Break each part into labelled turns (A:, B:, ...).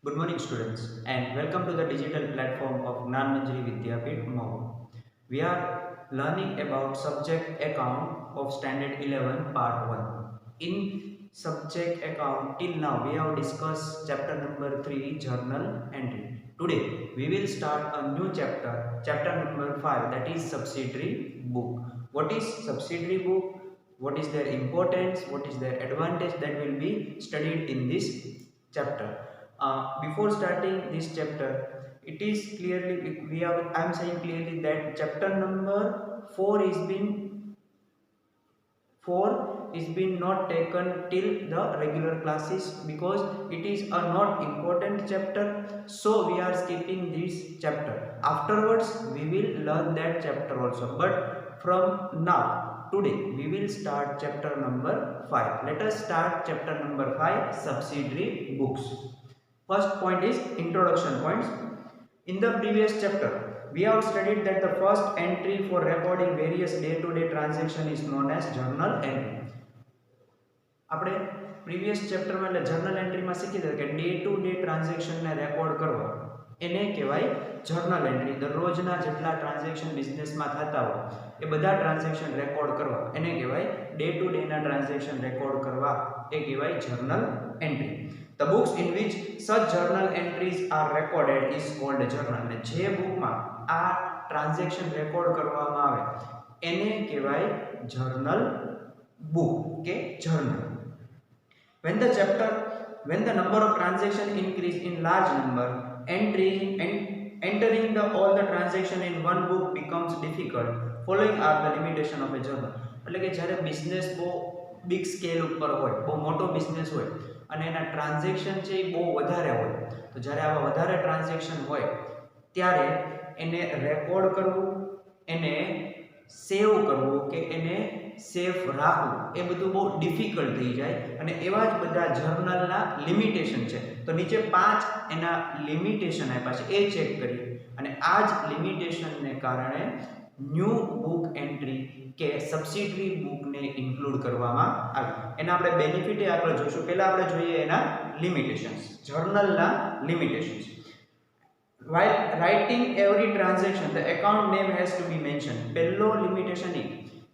A: Good morning, students, and welcome to the digital platform of Gnanmanjari Vidyapeeth Mahua. We are learning about subject account of standard 11 part 1. In subject account till now we have discussed chapter number 3 journal entry. Today we will start a new chapter number 5, that is subsidiary book. What is subsidiary book? What is their importance? What is their advantage? That will be studied in this chapter. Before starting this chapter, it is clearly I am saying clearly that chapter number 4 is been not taken till the regular classes because it is a not important chapter, so we are skipping this chapter. Afterwards we will learn that chapter also, but from now today we will start chapter number 5. Let us start chapter number 5, subsidiary books. First point is introduction points. In the previous chapter, we have studied that the first entry for recording various day-to-day transactions is known as journal entry. આપણે previous ચેપ્ટરમાં એટલે journal એન્ટ્રીમાં શીખી ગયા કે day to day ટ્રાન્ઝેક્શનને record કરવા એને કહેવાય journal entry. દરરોજના જેટલા transaction બિઝનેસમાં થતા હોય એ બધા ટ્રાન્ઝેક્શન રેકોર્ડ કરવા એને કહેવાય ડે ટુ ડેના ટ્રાન્ઝેક્શન રેકોર્ડ કરવા એ કહેવાય journal entry. The books in which such journal entries are recorded is called a journal. અને જે બુકમાં આ ટ્રાન્ઝેક્શન રેકોર્ડ કરવામાં આવે એને કહેવાય જર્નલ બુક કે journal. When the number of transactions increase in large number, entering all the transaction in one book becomes difficult. Following are the limitation of a journal. એટલે કે જ્યારે બિઝનેસ બહુ big scale ઉપર હોય, બહુ મોટો business હોય અને એના ટ્રાન્ઝેક્શન છે એ બહુ વધારે હોય, તો જ્યારે આવા વધારે ટ્રાન્ઝેક્શન હોય ત્યારે એને રેકોર્ડ કરવું, એને સેવ કરવું કે એને સેફ રાખવું એ બધું બહુ ડિફિકલ્ટ થઈ જાય. અને એવા જ બધા જર્નલના લિમિટેશન છે. તો નીચે 5 એના લિમિટેશન આપ્યા છે, એ ચેક કરી અને આ જ લિમિટેશનને કારણે ન્યૂ બુક એન્ટ્રી કે સબસિડરી બુકને ઇન્ક્લુડ કરવામાં આવે. એના આપણે બેનિફિટ આગળ જોઈશું. પહેલાં આપણે જોઈએ એના લિમિટેશન્સ, જર્નલના limitations. While writing every transaction, the account name has to be mentioned. પહેલો લિમિટેશન એ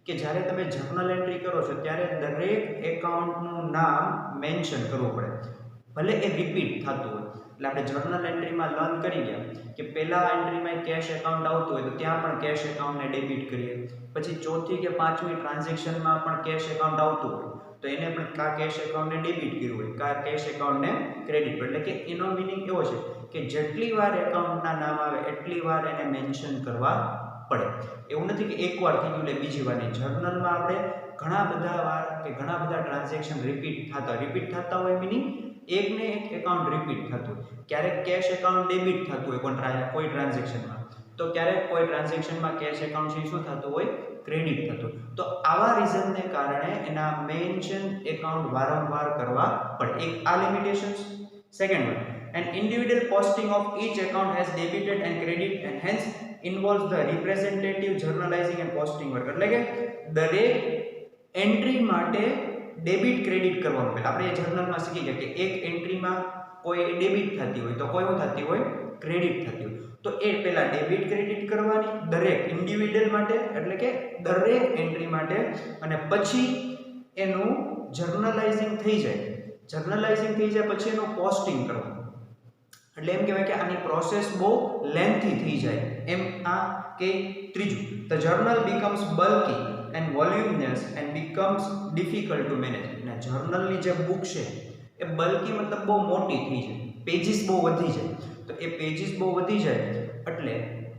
A: કે જ્યારે તમે જર્નલ એન્ટ્રી કરો છો ત્યારે દરેક એકાઉન્ટનું નામ મેન્શન કરવું પડે, ભલે એ રિપીટ થતું હોય. એટલે આપણે જર્નલ એન્ટ્રીમાં લર્ન કરી ગયા કે પહેલા એન્ટ્રીમાં કેશ એકાઉન્ટ આવતું હોય તો ત્યાં પણ કેશ એકાઉન્ટને ડેબિટ કરીએ, પછી ચોથી કે પાંચમી ટ્રાન્ઝેક્શનમાં પણ કેશ એકાઉન્ટ આવતું હોય તો એને પણ કા કેશ એકાઉન્ટને ડેબિટ કર્યું હોય કા કેશ એકાઉન્ટને ક્રેડિટ. એટલે કે એનો મિનિંગ એવો છે કે જેટલી વાર એકાઉન્ટના નામ આવે એટલી વાર એને મેન્શન કરવા પડે. એવું નથી કે એકવાર થઈ ગયું એટલે બીજી વાર નહીં. જર્નલમાં આપણે ઘણા બધા વાર કે ઘણા બધા ટ્રાન્ઝેક્શન રિપીટ થતા હોય મિનિંગ એકને એક એકાઉન્ટ રિપીટ થતું હોય. ક્યારેક કેશ એકાઉન્ટ ડેબિટ થતું હોય કોઈ ટ્રાન્ઝેક્શનમાં, તો ક્યારેક કોઈ ટ્રાન્ઝેક્શનમાં કેશ એકાઉન્ટ શું થતું હોય, ક્રેડિટ થતું. તો આવા રીઝનને કારણે એના મેન્શન એકાઉન્ટ વારંવાર કરવા પડે. એક આ limitations. Second one, an individual posting of each account has debited and credit and hence involves the representative journalizing and posting work. એટલે કે દરેક એન્ટ્રી માટે ડેબિટ ક્રેડિટ કરવાનું. પહેલા આપણે જર્નલમાં શીખી ગયા કે એક એન્ટ્રીમાં કોઈ ડેબિટ થતી હોય તો કોઈ થતી હોય, ક્રેડિટ થતી હોય. તો એ પહેલા ડેબિટ ક્રેડિટ કરવાની દરેક ઇન્ડિવિડ્યુઅલ માટે, એટલે કે દરેક એન્ટ્રી માટે, અને પછી એનું જર્નલાઇઝિંગ થઈ જાય પછી એનું પોસ્ટિંગ કરવાનું. એટલે એમ કહેવાય કે આની પ્રોસેસ બહુ લેન્થી થઈ જાય એમ આ કે. ત્રીજું, the journal becomes bulky and voluminous and becomes difficult to manage. અને જર્નલની જે બુક છે એ બલ્કી મતલબ બહુ મોટી થઈ જાય, પેજીસ બહુ વધી જાય. તો એ પેજીસ બહુ વધી જાય એટલે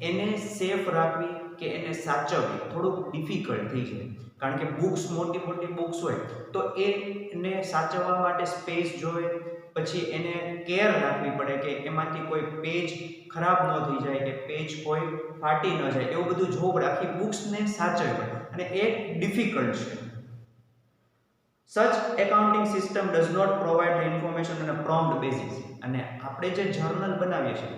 A: એને સેફ રાખવી કે એને સાચવવી થોડુંક ડિફિકલ્ટ થઈ જાય. કારણ કે બુક્સ મોટી બુક્સ હોય તો એને સાચવવા માટે સ્પેસ જોઈએ, પછી એને કેર રાખવી પડે કે એમાંથી કોઈ પેજ ખરાબ ન થઈ જાય કે પેજ કોઈ ફાટી ન જાય, એવું બધું જોવું પડે. આખી બુક્સને સાચવવી પડે અને એ ડિફિકલ્ટ છે. Such accounting system does not provide the information on a prompt basis. અને આપણે જે જર્નલ બનાવીએ છીએ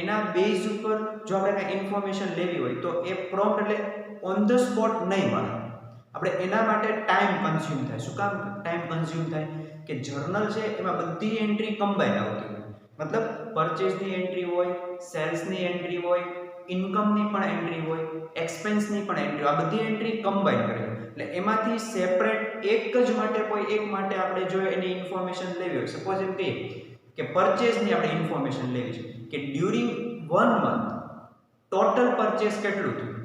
A: એના બેઝ ઉપર જો આપણે કંઈ ઇન્ફોર્મેશન લેવી હોય તો એ પ્રોમ્પ્ટ એટલે ઓન ધ સ્પોટ નહીં મળે. આપણે એના માટે ટાઈમ કન્ઝ્યુમ થાય. શું કામ ટાઈમ કન્ઝ્યુમ થાય? કે જર્નલ છે એમાં બધી એન્ટ્રી કમ્બાઈન આવતી હોય. મતલબ પરચેઝની એન્ટ્રી હોય, સેલ્સની એન્ટ્રી હોય, ઇન્કમની પણ એન્ટ્રી હોય, એક્સપેન્સની પણ એન્ટ્રી, આ બધી એન્ટ્રી કમ્બાઈન કરી એટલે એમાંથી સેપરેટ એક જ માટે કોઈ એક માટે આપણે જો એની ઇન્ફોર્મેશન લેવી હોય, સપોઝ એમ કે પરચેઝની આપણે ઇન્ફોર્મેશન લેવી છે કે ડ્યુરિંગ 1 મંથ ટોટલ પરચેઝ કેટલું થયું,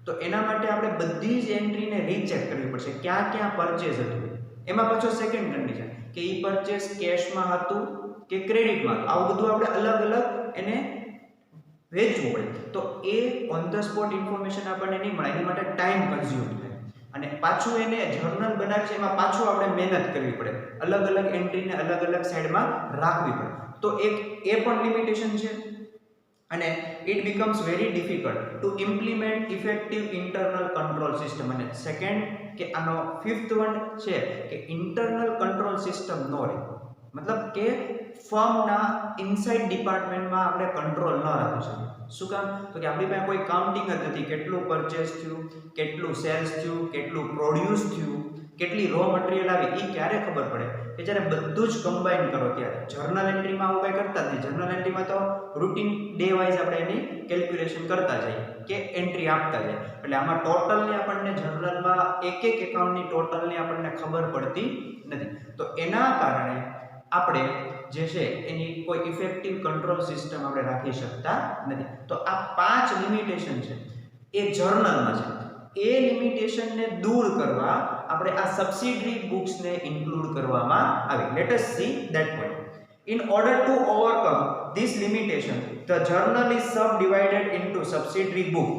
A: તો એના માટે આપણે બધી જ એન્ટ્રીને રીચેક કરવી પડશે ક્યાં ક્યાં પરચેઝ હતું. એમાં પાછો સેકન્ડ કન્ડિશન કે ઈ પરચેઝ કેશમાં હતું કે ક્રેડિટમાં હતું, આવું બધું આપણે અલગ અલગ એને વેચવું પડે. તો એ ઓન ધ સ્પોટ ઇન્ફોર્મેશન આપણને નહીં મળે, એની માટે ટાઈમ કન્ઝ્યુમ થાય અને પાછું એને જર્નલ બનાવી છે એમાં પાછું આપણે મહેનત કરવી પડે, અલગ અલગ એન્ટ્રીને અલગ અલગ સાઈડમાં રાખવી પડે. તો એક એ પણ લિમિટેશન છે અને it becomes very difficult to implement effective internal control system. અને સેકન્ડ કે આનો ફિફ્થ વન છે કે ઇન્ટરનલ કંટ્રોલ સિસ્ટમ નો રહે, મતલબ કે ફર્મના ઇનસાઇડ ડિપાર્ટમેન્ટમાં આપણે કંટ્રોલ ન રાખી શકીએ. શું કામ? તો કે આપણી પાસે કોઈ કાઉન્ટિંગ જ નથી, કેટલું પરચેસ થયું, કેટલું સેલ્સ થયું, કેટલું પ્રોડ્યુસ થયું, કેટલી રો મટીરિયલ આવી, એ ક્યારે ખબર પડે કે જ્યારે બધું જ કમ્બાઈન કરો ત્યારે. જર્નલ એન્ટ્રીમાં આવું કંઈ કરતા જ નહીં. જર્નલ એન્ટ્રીમાં તો રૂટીન ડે વાઇઝ આપણે એની કેલ્ક્યુલેશન કરતા જઈએ કે એન્ટ્રી આપતા જઈએ, એટલે આમાં ટોટલની આપણને જર્નલમાં એક એક એકાઉન્ટની ટોટલની આપણને ખબર પડતી નથી. તો એના કારણે આપણે જે છે એની કોઈ ઇફેક્ટિવ કંટ્રોલ સિસ્ટમ આપણે રાખી શકતા નથી. તો આ 5 લિમિટેશન છે એ જર્નલમાં છે. એ લિમિટેશનને દૂર કરવા આપણે આ સબસિડરી બુક્સને ઇન્ક્લુડ કરવામાં આવી. Let S C that point. In order to overcome this limitation, the journal is subdivided into subsidiary book.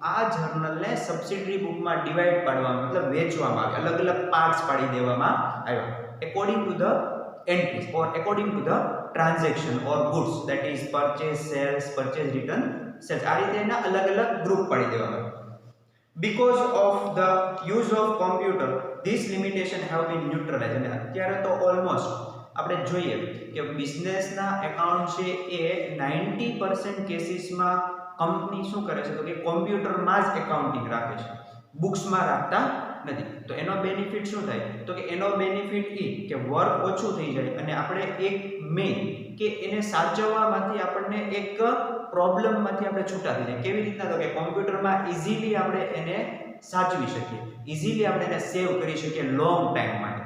A: આ જર્નલને સબસિડરી બુકમાં ડિવાઈડ પાડવામાં મતલબ વેચવામાં આવે, અલગ અલગ પાર્ટ્સ પાડી દેવામાં આવ્યા according to the entries or according to the transaction or goods, that is purchase, sales, purchase return, sales. આ રીતે એના અલગ અલગ ગ્રુપ પાડી દેવામાં આવ્યા. Because of the use of computer, this limitation have been neutralized. અને અત્યારે તો ઓલમોસ્ટ આપણે જોઈએ કે બિઝનેસના એકાઉન્ટ છે એ 90% કેસીસમાં કંપની શું કરે છે તો કે કોમ્પ્યુટરમાં જ એકાઉન્ટિંગ રાખે છે, બુક્સમાં રાખતા નથી. તો એનો બેનિફિટ શું થાય તો કે એનો બેનિફિટ એ કે વર્ક ઓછું થઈ જાય અને આપણે એક મેઇન કે એને સાચવવામાંથી આપણને એક પ્રોબ્લેમમાંથી આપણે છૂટા થઈ જાય. કેવી રીતના તો કે કોમ્પ્યુટરમાં ઇઝીલી આપણે એને સાચવી શકીએ, ઇઝીલી આપણે એને સેવ કરી શકીએ લોંગ ટાઈમ માટે.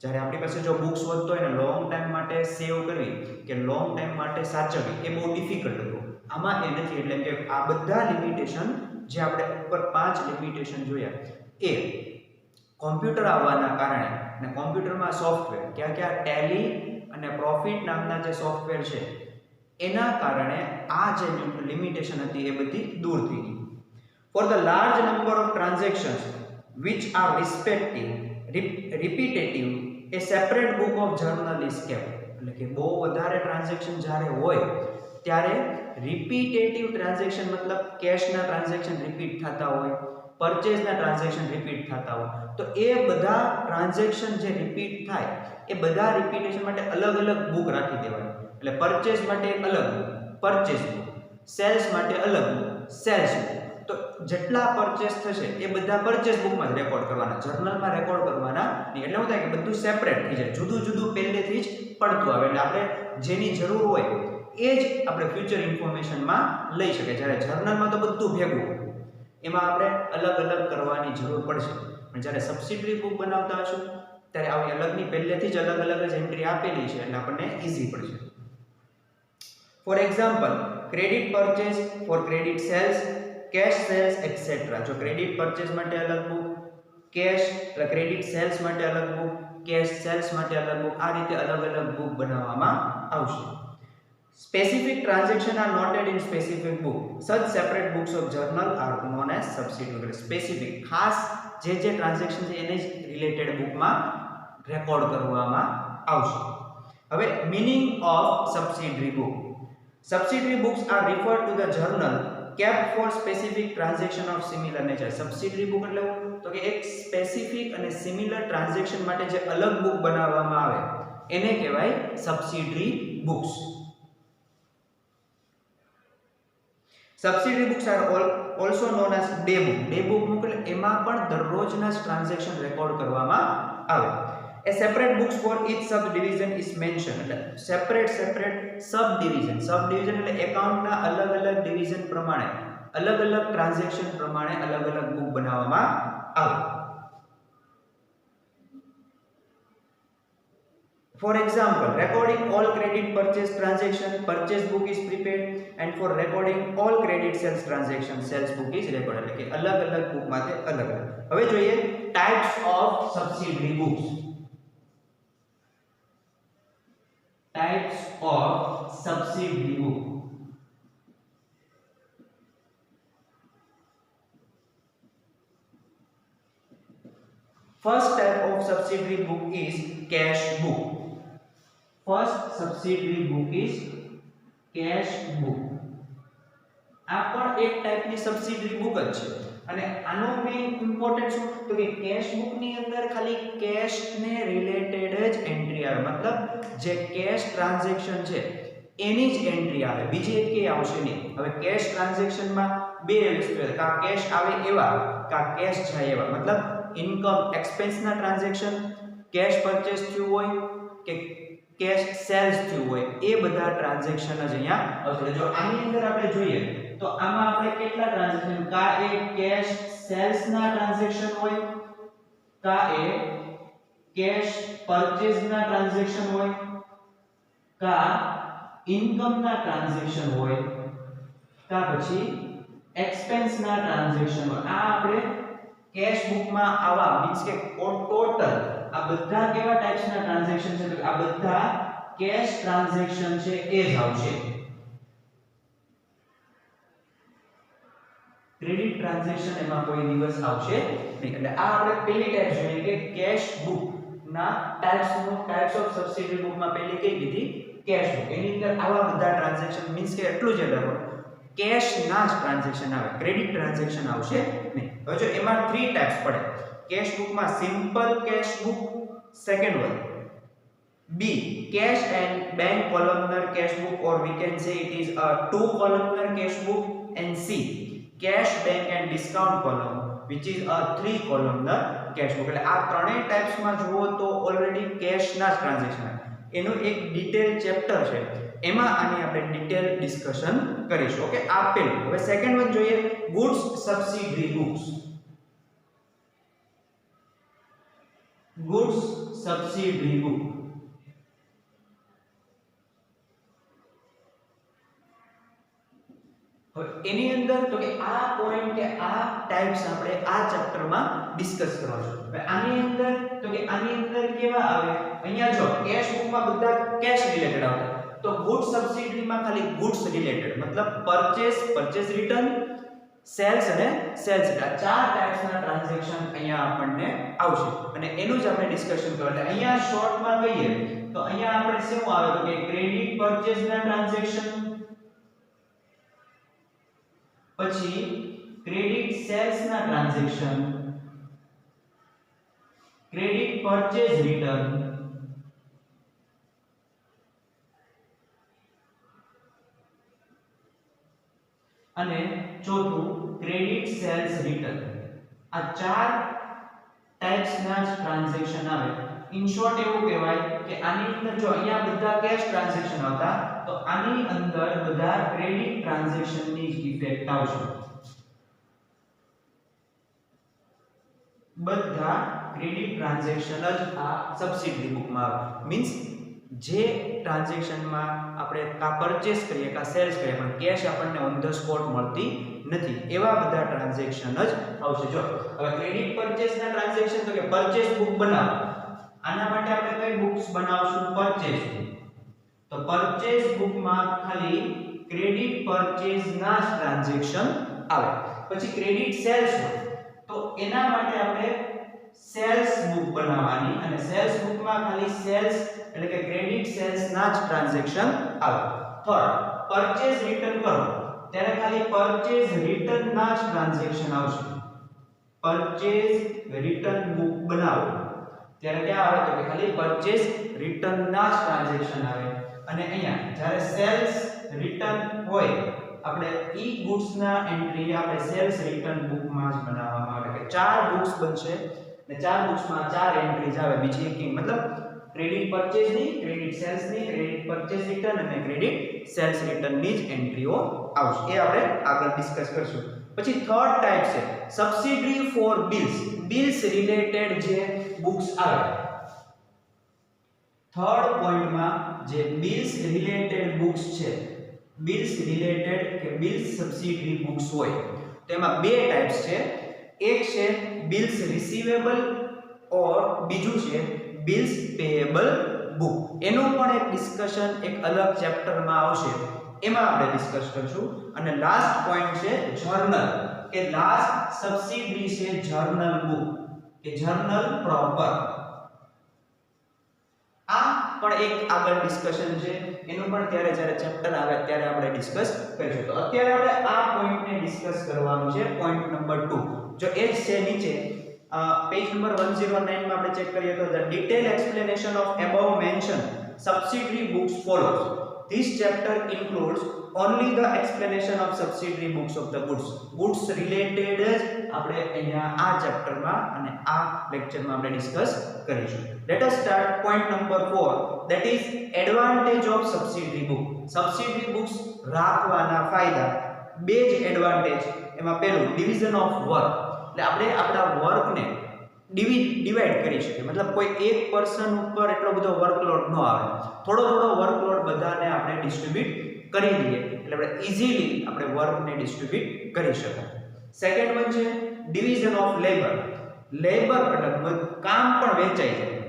A: જ્યારે આપણી પાસે જો બુક્સ વધતો હોય ને લોંગ ટાઈમ માટે સેવ કરવી કે લોંગ ટાઈમ માટે સાચવવી એ બહુ ડિફિકલ્ટ હતું. આમાં એ નથી. એટલે કે આ બધા લિમિટેશન જે આપણે ઉપર 5 લિમિટેશન જોયા એ કોમ્પ્યુટર આવવાના કારણે અને કોમ્પ્યુટરમાં સોફ્ટવેર ક્યાં ટેલી અને પ્રોફિટ નામના જે સોફ્ટવેર છે એના કારણે આ જે લિમિટેશન હતી એ બધી દૂર થઈ ગઈ. For the large number of transactions which are repetitive, a separate book of journal is kept. એટલે કે બહુ વધારે ટ્રાન્ઝેક્શન જ્યારે હોય ત્યારે રિપીટેટિવ ટ્રાન્ઝેક્શન મતલબ કેશના ટ્રાન્ઝેક્શન રિપીટ થતા હોય, પરચેઝના ટ્રાન્ઝેક્શન રિપીટ થતા હોય, તો એ બધા ટ્રાન્ઝેક્શન જે રિપીટ થાય એ બધા રિપીટેશન માટે અલગ અલગ બુક રાખી દેવાની. એટલે પરચેઝ માટે એક અલગ બુક પરચેઝ બુક, સેલ્સ માટે અલગ બુક સેલ્સ બુક. તો જેટલા પરચેસ થશે એ બધા પરચેસ બુકમાં જ રેકોર્ડ કરવાના, જર્નલમાં રેકોર્ડ કરવાના નહીં. એટલે શું થાય કે બધું સેપરેટ થઈ જાય, જુદું જુદું પહેલેથી જ પડતું આવે. એટલે આપણે જેની જરૂર હોય એ જ આપણે ફ્યુચર ઇન્ફોર્મેશનમાં લઈ શકીએ. જ્યારે જર્નલમાં તો બધું ભેગું હોય, એમાં આપણે અલગ અલગ કરવાની જરૂર પડશે. પણ જ્યારે સબસિડરી બુક બનાવતા હશું ત્યારે આવી અલગની પહેલેથી જ અલગ અલગ જ એન્ટ્રી આપેલી છે એટલે આપણને ઇઝી પડશે. For example, credit purchase for credit sales, cash sales etcetera. જો ક્રેડિટ પરચેસ માટે અલગ બુક, કેશ એટલે ક્રેડિટ સેલ્સ માટે અલગ બુક, કેશ સેલ્સ માટે અલગ બુક, આ રીતે અલગ અલગ બુક બનાવવામાં આવશે. Specific transactions are noted in specific book. Such separate books of journal are known as subsidiary. Specific ખાસ જે ટ્રાન્ઝેક્શન છે એને જ રિલેટેડ બુકમાં રેકોર્ડ કરવામાં આવશે. હવે meaning of subsidiary book. Subsidiary books are referred to the journal kept for specific transaction of similar nature. Subsidiary book એટલે તો કે એક સ્પેસિફિક અને સિમિલર ટ્રાન્ઝેક્શન માટે જે અલગ બુક બનાવવામાં આવે એને કહેવાય subsidiary books. Subsidiary books are also known as day book. Day book એટલે એમાં પણ દરરોજના જ ટ્રાન્ઝેક્શન રેકોર્ડ કરવામાં આવે. A separate books for each subdivision is mentioned. એટલે સેપરેટ સબડિવિઝન એટલે એકાઉન્ટના અલગ અલગ ડિવિઝન પ્રમાણે અલગ અલગ ટ્રાન્ઝેક્શન પ્રમાણે અલગ અલગ બુક બનાવવામાં આવે. For example, recording all credit purchase transaction, purchase book is prepared, and for recording all credit sales transaction, sales book is recorded. એટલે કે અલગ અલગ બુક માટે અલગ અલગ. હવે જોઈએ types of subsidiary books. Types of subsidiary book. First type of subsidiary book is cash book. First subsidiary book is cash book. આ પણ એક ટાઈપની સબસિડરી બુક જ છે અને આનો મેઇન ઇમ્પોર્ટન્સ શું તો કે કેશ બુક ની અંદર ખાલી કેશ ને રિલેટેડ જ એન્ટ્રી આવે મતલબ જે કેશ ટ્રાન્ઝેક્શન છે એની જ એન્ટ્રી આવે બીજી એકે આવશે નહીં. હવે કેશ ટ્રાન્ઝેક્શન માં બે વસ્તુ છે કા કેશ આવે એવા કા કેશ જાય એવા મતલબ ઇન્કમ એક્સપેન્સ ના ટ્રાન્ઝેક્શન કેશ પરચેસ થયું હોય કે કેશ સેલ્સ થયું હોય એ બધા ટ્રાન્ઝેક્શન જ અહીંયા આવશે. જો આની અંદર આપણે જોઈએ તો આમાં આપણે કેટલા ટ્રાન્ઝેક્શન કા એ કેશ સેલ્સ ના ટ્રાન્ઝેક્શન હોય કા એ કેશ પરચેસ ના ટ્રાન્ઝેક્શન હોય કા ઇન્કમ ના ટ્રાન્ઝેક્શન હોય કા પછી એક્સપેન્સ ના ટ્રાન્ઝેક્શન હોય. આ આપણે કેશ બુક માં આવા મીન્સ કે ટોટલ આ બધા કેવા ટાઈપ્સ ના ટ્રાન્ઝેક્શન છે તો આ બધા કેશ ટ્રાન્ઝેક્શન છે એ જ આવશે. ક્રેડિટ ટ્રાન્ઝેક્શન એમાં કોઈ દિવસ આવશે નહીં. એટલે આ આપણે પહેલી ટાઈપ જોઈએ કે કેશ બુક ના ટાઈપ્સ ઓફ સબસિડરી બુક માં પહેલી કઈ કીધી કેશ બુક. એની અંદર આવા બધા ટ્રાન્ઝેક્શન મીન્સ કે એટલું જ યાદ રાખો કેશ ના જ ટ્રાન્ઝેક્શન આવે ક્રેડિટ ટ્રાન્ઝેક્શન આવશે નહીં. હવે જો એમાં 3 ટાઈપ્સ પડે કેશ બુક માં simple cash book second one B cash and bank columnar cash book or we can say it is a 2 columnar cash book and C cash bank and discount column which is a 3 columnar cash book. એટલે આ ત્રણેય types માં જુઓ તો already cache ના transaction એનો એક detail chapter છે એમાં આની આપણે ડિટેલ ડિસ્કશન કરીશું. ઓકે આ પહેલું. હવે સેકન્ડ વન જોઈએ goods subsidiary books. Goods subsidiary book એની અંદર તો કે આ પોઈન્ટ કે આ ટાઇપ્સ આપણે આ ચેપ્ટરમાં ડિસ્કસ કરવાનું છે. હવે આની અંદર તો કે આની અંદર કેવા આવે અહીંયા જો કેશ બુકમાં બધા કેશ રિલેટેડ આવે તો ગુડ્સ સબસિડરીમાં ખાલી ગુડ્સ રિલેટેડ મતલબ પરચેસ રિટર્ન સેલ્સ અને સેલ્સ આ ચાર ટાઇપ્સના ટ્રાન્ઝેક્શન અહીંયા આપણને આવશે અને એનું જ આપણે ડિસ્કશન કરવાનું. એટલે અહીંયા શોર્ટમાં કહીએ તો અહીંયા આપણે શું આવે તો કે ક્રેડિટ પરચેસના ટ્રાન્ઝેક્શન પછી ક્રેડિટ સેલ્સ ના ટ્રાન્ઝેક્શન ક્રેડિટ પરચેસ રિટર્ન અને ચોથું ક્રેડિટ સેલ્સ રિટર્ન. આ ચાર ટાઇપ્સ ના ટ્રાન્ઝેક્શન આવે. ઇન શોર્ટ એવું કહેવાય કે આની અંદર જો અહીંયા બધા કેશ ટ્રાન્ઝેક્શન આવતા તો આની અંદર બધા ક્રેડિટ ટ્રાન્ઝેક્શન ની જ ઇફેક્ટ આવશે. બધા ક્રેડિટ ટ્રાન્ઝેક્શન જ આ સબસિડરી બુકમાં આવે. મીન્સ જે ટ્રાન્ઝેક્શનમાં આપણે કા પરચેસ કરીએ કા સેલ્સ કરીએ પણ કેશ આપણને ઓન ધ સ્પોટ મળતી નથી એવા બધા ટ્રાન્ઝેક્શન જ આવશે. જો હવે ક્રેડિટ પરચેસના ટ્રાન્ઝેક્શન તો કે પરચેસ બુક બનાવો. આના માટે આપણે કઈ બુક્સ બનાવશું પરચેસ બુક. તો પરચેસ બુકમાં ખાલી ક્રેડિટ પરચેસ ના ટ્રાન્ઝેક્શન આવે. પછી ક્રેડિટ સેલ્સ તો એના માટે આપણે સેલ્સ બુક બનાવવાની અને સેલ્સ બુકમાં ખાલી સેલ્સ એટલે કે ક્રેડિટ સેલ્સ ના જ ટ્રાન્ઝેક્શન આવે. થર્ડ પરચેસ રિટર્ન કરો ત્યારે ખાલી પરચેસ રિટર્ન ના જ ટ્રાન્ઝેક્શન આવશે. પરચેસ રિટર્ન બુક બનાવો ત્યારે ક્યાં આવે તો કે ખાલી પરચેસ રિટર્ન ના જ ટ્રાન્ઝેક્શન આવે. અને અહીંયા જ્યારે સેલ્સ રિટર્ન હોય આપણે ઈ ગુડ્સ ના એન્ટ્રી આપણે સેલ્સ રિટર્ન બુક માં જ બનાવવામાં આવે. કે ચાર બુક્સ બનશે ને 4 બુક્સમાં 4 એન્ટ્રીઝ આવે, બીજી એક મતલબ ક્રેડિટ પરચેઝ ની, ક્રેડિટ સેલ્સ ની, ક્રેડિટ પરચેઝ રિટર્ન અને ક્રેડિટ સેલ્સ રિટર્ન ની જ એન્ટ્રીઓ આવશે. એ આપણે આગળ ડિસ્કસ કરશું. પછી થર્ડ ટાઈપ છે subsidiary for bills. Bills related જે બુક્સ આવે, થર્ડ પોઈન્ટમાં જે બિલ્સ રિલેટેડ બુક્સ છે, બિલ્સ રિલેટેડ કે બિલ્સ સબસિડરી બુક્સ હોય તેમાં બે ટાઈપ્સ છે. એક છે બિલ્સ રિસીવેબલ ઓર બીજું છે બિલ્સ પેયેબલ બુક. એનું પણ એક ડિસ્કશન એક અલગ ચેપ્ટરમાં આવશે, એમાં આપણે ડિસ્કસ કરશું. અને લાસ્ટ પોઈન્ટ છે જર્નલ, કે લાસ્ટ સબસિડરી છે જર્નલ બુક કે જર્નલ પ્રોપર. આ પણ એક આગળ ડિસ્કશન છે, એનું પણ જ્યારે ચેપ્ટર આવે ત્યારે આપણે ડિસ્કસ કરીશું. તો અત્યારે આપણે આ પોઈન્ટને ડિસ્કસ કરવાનું છે, પોઈન્ટ નંબર 2. જો એ છે નીચે પેજ નંબર 109 માં આપણે ચેક કરીએ તો the detailed explanation of above mentioned subsidiary books follows. This chapter includes only the explanation of subsidiary books of the goods. Goods related જ આપણે અહીંયા આ ચેપ્ટરમાં અને આ લેક્ચરમાં આપણે ડિસ્કસ કરીશું. Let us start point number 4, that is advantage of subsidiary book. Subsidiary books રાખવાના ફાયદા. બે જ એડવાન્ટેજ. એમાં પહેલું ડિવિઝન ઓફ વર્ક, એટલે આપણે આપણા વર્કને ડિવાઈડ કરી શકીએ. મતલબ કોઈ એક પર્સન ઉપર એટલો બધો વર્કલોડ ન આવે, થોડો વર્કલોડ બધાને આપણે ડિસ્ટ્રીબ્યુટ કરી દઈએ એટલે આપણે ઈઝીલી આપણે વર્કને ડિસ્ટ્રીબ્યુટ કરી શકાય. સેકન્ડ વન છે ડિવિઝન ઓફ લેબર. લેબર એટલે કામ પણ વેચાઈ જાય.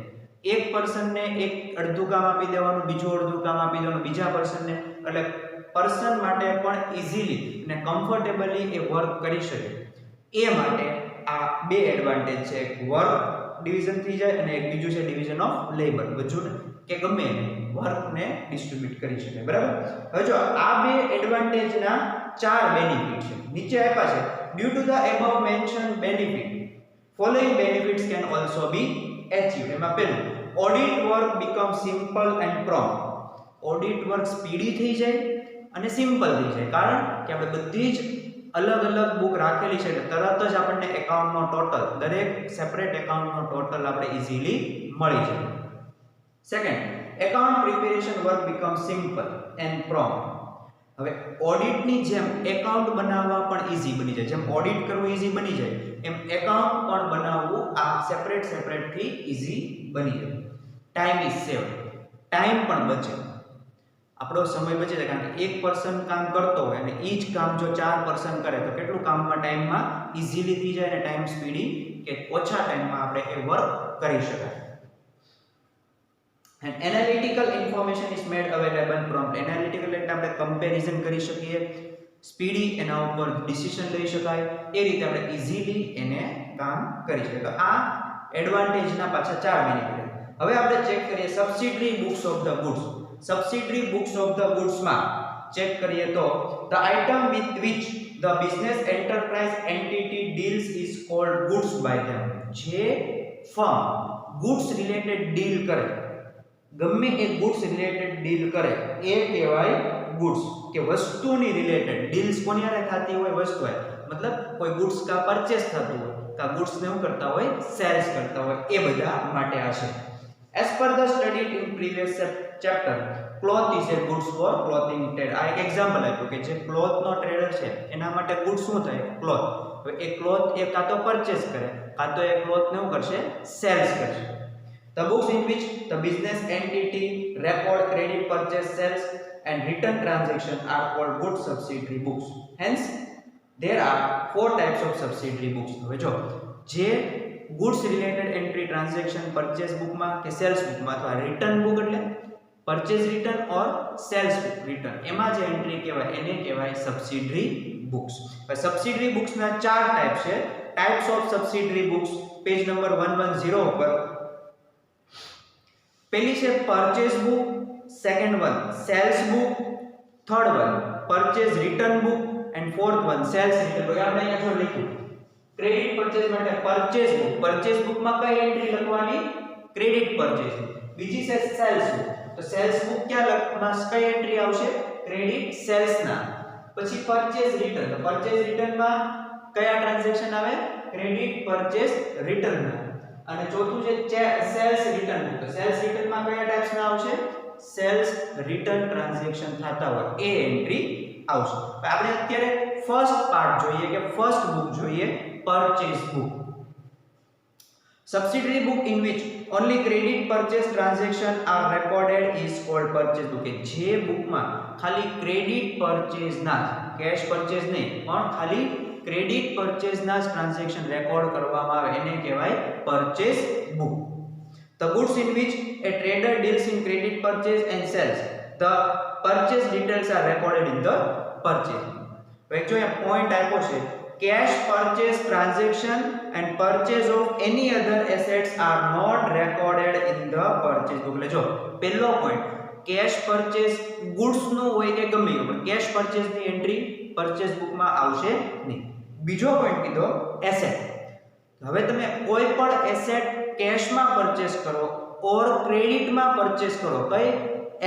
A: એક પર્સનને એક અડધું કામ આપી દેવાનું, બીજું અડધું કામ આપી દેવાનું બીજા પર્સનને, એટલે પર્સન માટે પણ ઈઝીલી અને કમ્ફર્ટેબલી એ વર્ક કરી શકે. એ માટે આ બે એડવાન્ટેજ છે. એક વર્ક ડિવિઝન થઈ જાય અને એક બીજું છે ડિવિઝન ઓફ લેબર, બધું કે ગમે વર્કને ડિસ્ટ્રીબ્યુટ કરી શકે. બરાબર. હવે જો આ બે એડવાન્ટેજના 4 બેનિફિટ છે, નીચે આપ્યા છે. Due to the above mention benefit following benefits can also be achieved. એમાં પહેલું audit work become simple and prompt. Audit work speedy થઈ જાય અને સિમ્પલ થઈ જાય, કારણ કે આપણે બધી જ અલગ બુક રાખેલી છે એટલે તરત જ આપણને એકાઉન્ટનો ટોટલ, દરેક સેપરેટ એકાઉન્ટનો ટોટલ આપણે ઈઝીલી મળી જાય. Second, account preparation work become simple and prompt. હવે ઓડિટની જેમ એકાઉન્ટ બનાવવા પણ ઈઝી બની જાય. જેમ ઓડિટ કરવું ઈઝી બની જાય એમ એકાઉન્ટ પણ બનાવવું આ સેપરેટથી ઈઝી બની જાય. ટાઈમ ઇઝ સેવ, ટાઈમ પણ બચે, આપણો સમય બચે છે. કારણ કે એક પર્સન કામ કરતો હોય અને એ જ કામ જો 4 પર્સન કરે તો કેટલું કામમાં ટાઈમમાં ઈઝીલી થઈ જાય અને ટાઈમ સ્પીડી કે ઓછા ટાઈમમાં આપણે એ વર્ક કરી શકાય. And analytical information is made available prompt. Analytical એટલે આપણે કમ્પેરિઝન કરી શકીએ, સ્પીડી એના ઉપર ડિસિઝન લઈ શકાય, એ રીતે આપણે ઈઝીલી એને કામ કરી શકીએ. તો આ એડવાન્ટેજના પાછા 4 બેનિફિટ. હવે આપણે ચેક કરીએ subsidiary books of the goods. Subsidiary books of the goods માં ચેક કરીએ તો the item with which the business enterprise entity deals is called goods by them. જે ફર્મ ગુડ્સ રિલેટેડ ડીલ કરે, ગમે એ goods related deal કરે એ કહેવાય goods. કે વસ્તુની રિલેટેડ ડીલ્સ કોની હારે થતી હોય? વસ્તુ હોય, મતલબ કોઈ ગુડ્સ કા પરચેસ થતું હોય, કા ગુડ્સ ને શું કરતા હોય? સેલ્સ કરતા હોય, એ બધા માટે આ છે. As per the studied in previous chapter, cloth is a goods for clothing trade. આ એક એક્ઝામ્પલ આપ્યું કે જે ક્લોથ નો ટ્રેડર છે એના માટે ગુડ્સ શું થાય? ક્લોથ. હવે એ ક્લોથ એ કાં તો પરચેસ કરે કાં તો એ ક્લોથ ને શું કરશે? સેલ્સ કરશે. The books in which the business entity record credit, purchase, sales and return transaction are called good subsidiary books. Hence, there are 4 types of subsidiary books. હવે જો જે goods related entry transaction purchase બુકમાં કે sales બુકમાં અથવા return book એટલે purchase return or sales return, એમાં જે એન્ટ્રી કહેવાય એને કહેવાય સબસિડરી બુક્સ. હવે સબસિડરી બુક્સના 4 ટાઈપ છે. Types of subsidiary books page number 110 ઉપર. પહેલી છે purchase book, second one sales book, third one purchase return book and fourth one sales return book. આપણે અહીંયા જો લખ્યું ક્રેડિટ પરચેસ માટે પરચેસ બુક. પરચેસ બુકમાં કઈ એન્ટ્રી લખવાની? Credit purchase. બીજી છે સેલ્સ બુક. તો સેલ્સ બુક ક્યાં લખવાના? કઈ એન્ટ્રી આવશે? ક્રેડિટ સેલ્સ ના. પછી પરચેસ રિટર્ન. તો પરચેસ રિટર્ન માં કયા ટ્રાન્ઝેક્શન આવે? ક્રેડિટ પરચેસ રિટર્ન ના. અને ચોથું છે સેલ્સ રિટર્ન બુક. તો સેલ્સ રિટર્ન માં કયા ટાઈપ્સ ના આવશે? સેલ્સ રિટર્ન ટ્રાન્ઝેક્શન થતા હોય એ એન્ટ્રી આવશે. આપણે અત્યારે ફર્સ્ટ પાર્ટ જોઈએ કે ફર્સ્ટ બુક જોઈએ, purchase book. Subsidiary book in which only credit purchase transaction are recorded is called purchase book. જે બુકમાં ખાલી ક્રેડિટ પરચેઝ ના, કેશ પરચેઝ નહીં પણ ખાલી ક્રેડિટ પરચેઝ ના ટ્રાન્ઝેક્શન રેકોર્ડ કરવામાં આવે એને કહેવાય purchase book. The goods in which a trader deals in credit purchase and sells, the purchase details are recorded in the purchase book. હવે જો આ પોઈન્ટ આપ્યો છે, cash purchase transaction and purchase of any other assets are not recorded in the purchase book. એટલે જો પહેલો point, cache purchase goods નો હોય કે ગમે પણ કેશ પરચેસ ની એન્ટ્રી પરચેસ બુક માં આવશે નહીં. બીજો પોઈન્ટ કીધો એસેટ. હવે તમે કોઈ પણ એસેટ કેશ માં પરચેસ કરો ઓર ક્રેડિટ માં પરચેસ કરો, કઈ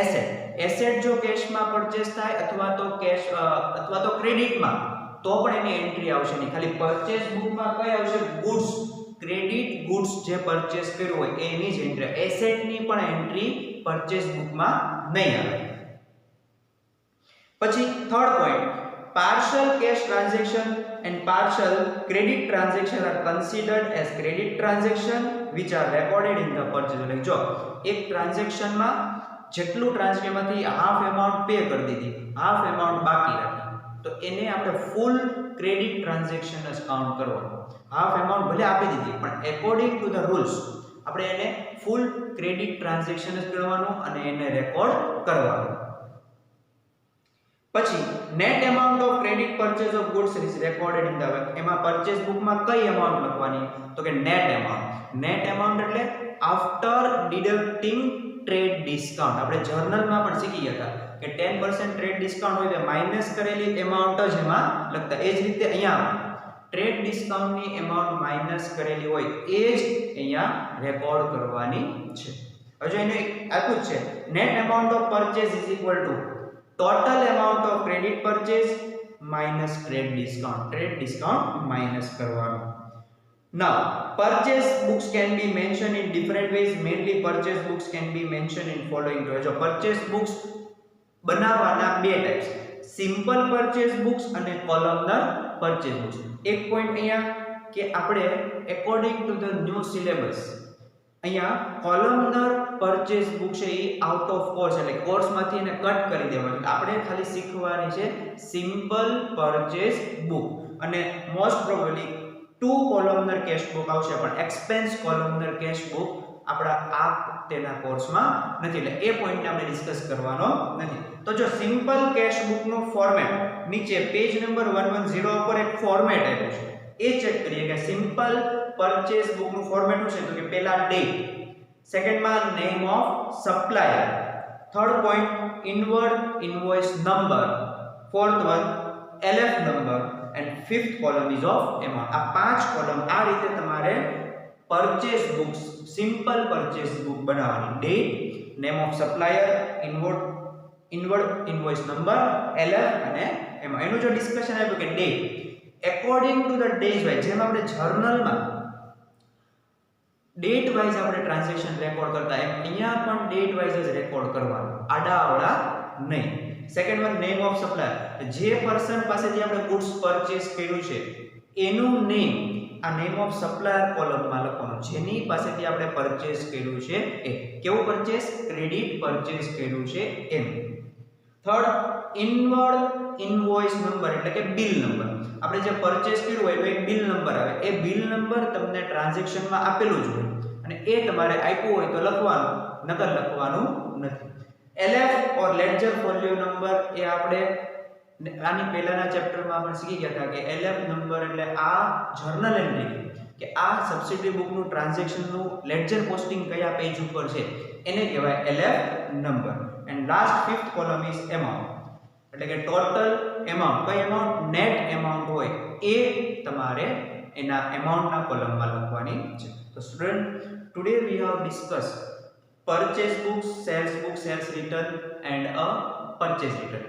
A: એસેટ, એસેટ જો કેશ માં પરચેસ થાય અથવા તો કેશ અથવા તો ક્રેડિટ માં, તો પણ એની એન્ટ્રી આવશે નહીં. ખાલી પરચેસ બુક માં કઈ આવશે? ગુડ્સ, ક્રેડિટ ગુડ્સ જે પરચેસ કર્યું હોય એની જ એન્ટ્રી. એસેટ ની પણ એન્ટ્રી પરચેસ બુક માં નહીં આવે. પછી third point, partial cash transaction and partial credit transaction are considered as credit transaction which are recorded in the purchase. એટલે જો એક ટ્રાન્ઝેક્શન માં જેટલું ટ્રાન્ઝેક્શન માંથી હાફ એમાઉન્ટ પે કરી દીધી, હાફ એમાઉન્ટ બાકી રાખી, તો એને આપણે ફૂલ ક્રેડિટ ટ્રાન્ઝેક્શન જ કાઉન્ટ કરવાનું. હાફ એમાઉન્ટ ભલે આપી દીધી પણ એકોર્ડિંગ ટુ ધ રૂલ્સ આપણે એને ફૂલ ક્રેડિટ ટ્રાન્ઝેક્શન જ ગણવાનું અને એને રેકોર્ડ કરવાનું. પછી net amount of credit purchase of goods is recorded in the, એમાં પરચેસ બુકમાં કઈ એમાઉન્ટ લખવાની? તો કે નેટ એમાઉન્ટ. નેટ એમાઉન્ટ એટલે આફ્ટર ડિડક્ટિંગ ટ્રેડ ડિસ્કાઉન્ટ. આપણે જર્નલમાં પણ શીખી ગયા હતા કે 10% ટ્રેડ ડિસ્કાઉન્ટ હોય તો માઈનસ કરેલી એમાઉન્ટ જ એમાં લખતા. એ જ રીતે અહીંયા ટ્રેડ ડિસ્કાઉન્ટની એમાઉન્ટ માઈનસ કરેલી હોય એ જ અહીંયા રેકોર્ડ કરવાની છે. હવે જો એને આપ્યું છે net amount of purchase is equal to total amount of credit purchase minus trade discount. Trade discount minus કરવાનું. Now purchase books can be mentioned in different ways. Mainly purchase books can be mentioned in following ways. જો purchase books બનાવવાના બે types, simple purchase books અને columnar purchase books. એક point અહીંયા કે આપણે according to the new syllabus અહીંયા columnar purchase book છે એ આઉટ ઓફ કોર્સ એટલે કોર્સમાંથી એને કટ કરી દેવાનું. આપણે ખાલી શીખવાની છે સિમ્પલ પરચેસ બુક અને most probably 2 columnar cache book આવશે પણ એક્સપેન્સ કોલમનર કેશ બુક આપણા આ તેના કોર્સમાં નથી. એટલે એ પોઈન્ટને આપણે ડિસ્કસ કરવાનો નથી. તો જો સિમ્પલ કેશ બુકનું ફોર્મેટ નીચે પેજ નંબર 110 ઉપર એક ફોર્મેટ આપ્યું છે, એ ચેક કરીએ કે સિમ્પલ પરચેસ બુકનું ફોર્મેટ શું છે. તો કે પહેલા ડેટ, સેકન્ડમાં name of supplier, third point inward invoice number, fourth one LF number and fifth column is of amount. આ 5 કોલમ આ રીતે તમારે purchase books simple purchase book બનાવવાની. Date, name of supplier, inward invoice number, LF અને એમાં. એનું જો discussion આપ્યું કે date according to the days wise, જેમ આપણે જર્નલમાં ડેટ વાઇઝ આપણે ટ્રાન્ઝેક્શન રેકોર્ડ કરતા એમ અહીંયા પણ ડેટ વાઇઝ જ રેકોર્ડ કરવાનું, આડાઅવળા નહીં. Second one name of supplier, જે પર્સન પાસેથી આપણે ગુડ્સ પરચેસ કર્યું છે એનું નેમ આ નેમ ઓફ સપ્લાયર કોલમમાં લખવાનું, જેની પાસેથી આપણે પરચેસ કર્યું છે એ. કેવું પરચેસ? ક્રેડિટ પરચેસ કર્યું છે એમ. થર્ડ ઇનવર્ડ ઇનવોઇસ નંબર એટલે કે બિલ નંબર. આપણે જે પરચેસ કર્યું હોય એનો એક બિલ નંબર આવે, એ બિલ નંબર તમને ટ્રાન્ઝેક્શનમાં આપેલું જ હોય અને એ તમારે આપ્યું હોય તો લખવાનું, નકર લખવાનું નથી. LF ઓર લેડજર ફોલિયો નંબર એ આપણે આની પહેલાના ચેપ્ટરમાં પણ શીખી ગયા હતા કે LF નંબર એટલે આ જર્નલ એન્ટ્રી કે આ સબસિડી બુકનું ટ્રાન્ઝેક્શનનું લેડજર પોસ્ટિંગ કયા પેજ ઉપર છે એને કહેવાય LF number. And last fifth column is amount એટલે કે ટોટલ એમાઉન્ટ, કઈ એમાઉન્ટ? નેટ એમાઉન્ટ હોય એ તમારે એના એમાઉન્ટના કોલમમાં લખવાની છે. તો student, today we have discuss purchase books, sales return and a purchase return,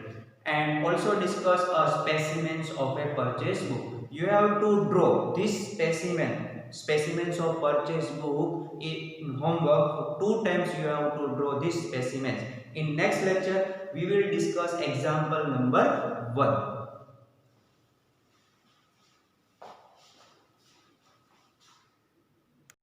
A: and also discuss a specimens of a purchase book. You have to draw this specimen specimens of purchase book in homework. 2 times you have to draw these specimens. In next lecture we will discuss example number 1.